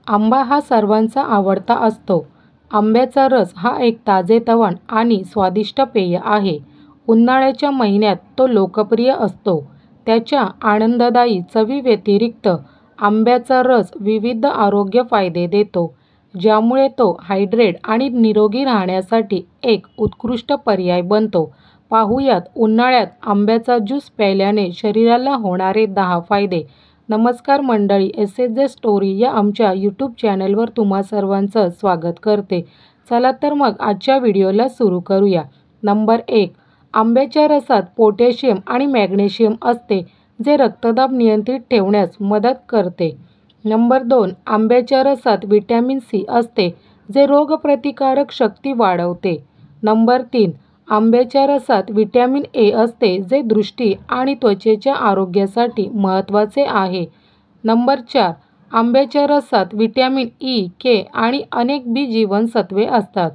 आंबा हा सर्वांचा आवडता असतो. आंब्याचा रस हा एक ताजेतवानं आणि स्वादिष्ट पेय आहे. उन्हाळ्याच्या महिन्यात तो लोकप्रिय असतो. त्याच्या आनंददायी चवीव्यतिरिक्त आंब्याचा रस विविध आरोग्य फायदे देतो, ज्यामुळे तो हायड्रेट आणि निरोगी राहण्यासाठी एक उत्कृष्ट पर्याय बनतो. पाहूयात उन्हाळ्यात आंब्याचा ज्यूस प्यायल्याने शरीराला होणारे 10 फायदे. नमस्कार मंडळी, एस.एस.जे स्टोरी या आमच्या यूट्यूब चॅनलवर तुम्हा सर्वांचं स्वागत करते. चला तर मग आजच्या व्हिडिओला सुरू करूया. नंबर 1. आंब्याच्या रसात पोटॅशियम आणि मॅग्नेशियम असते, जे रक्तदाब नियंत्रित ठेवण्यास मदत करते. नंबर 2. आंब्याच्या रसात व्हिटॅमिन सी असते, जे रोगप्रतिकारक शक्ती वाढवते. नंबर 3. आंब्याच्या रसात व्हिटॅमिन ए असते, जे दृष्टी आणि त्वचेच्या आरोग्यासाठी महत्त्वाचे आहे. नंबर 4. आंब्याच्या रसात व्हिटॅमिन ई, के आणि अनेक बी जीवनसत्त्वे असतात.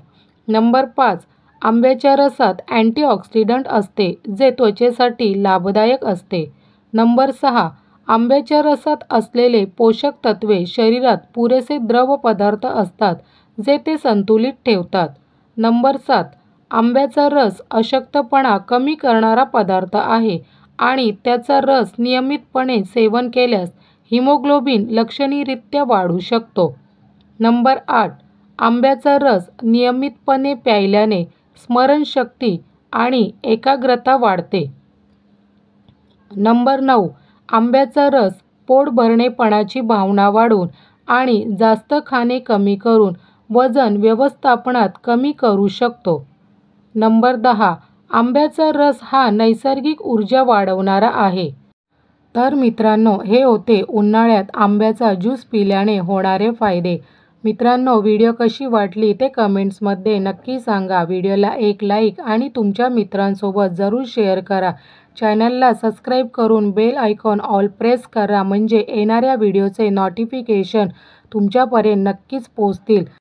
नंबर 5. आंब्याच्या रसात अँटीऑक्सिडंट असते, जे त्वचेसाठी लाभदायक असते. नंबर 6. आंब्याच्या रसात असलेले पोषक तत्वे शरीरात पुरेसे द्रव पदार्थ असतात, जे ते संतुलित ठेवतात. नंबर 7. आंब्याचा रस अशक्तपणा कमी करणारा पदार्थ आहे आणि त्याचा रस नियमितपणे सेवन केल्यास हिमोग्लोबिन लक्षणीयरित्या वाढू शकतो. नंबर 8. आंब्याचा रस नियमितपणे प्यायल्याने स्मरणशक्ती आणि एकाग्रता वाढते. नंबर 9. आंब्याचा रस पोट भरणेपणाची भावना वाढवून आणि जास्त खाणे कमी करून वजन व्यवस्थापनात कमी करू शकतो. नंबर 10. आंब्याचा रस हा नैसर्गिक ऊर्जा वाढवणारा आहे. तर मित्रांनो, हे होते उन्हाळ्यात आंब्याचा ज्यूस पिल्याने होणारे फायदे. मित्रांनो, व्हिडिओ कशी वाटली ते कमेंट्समध्ये नक्की सांगा. व्हिडिओला एक लाईक आणि तुमच्या मित्रांसोबत जरूर शेअर करा. चॅनलला सबस्क्राईब करून बेल आयकॉन ऑल प्रेस करा, म्हणजे येणाऱ्या व्हिडिओचे नोटिफिकेशन तुमच्यापर्यंत नक्कीच पोहोचतील.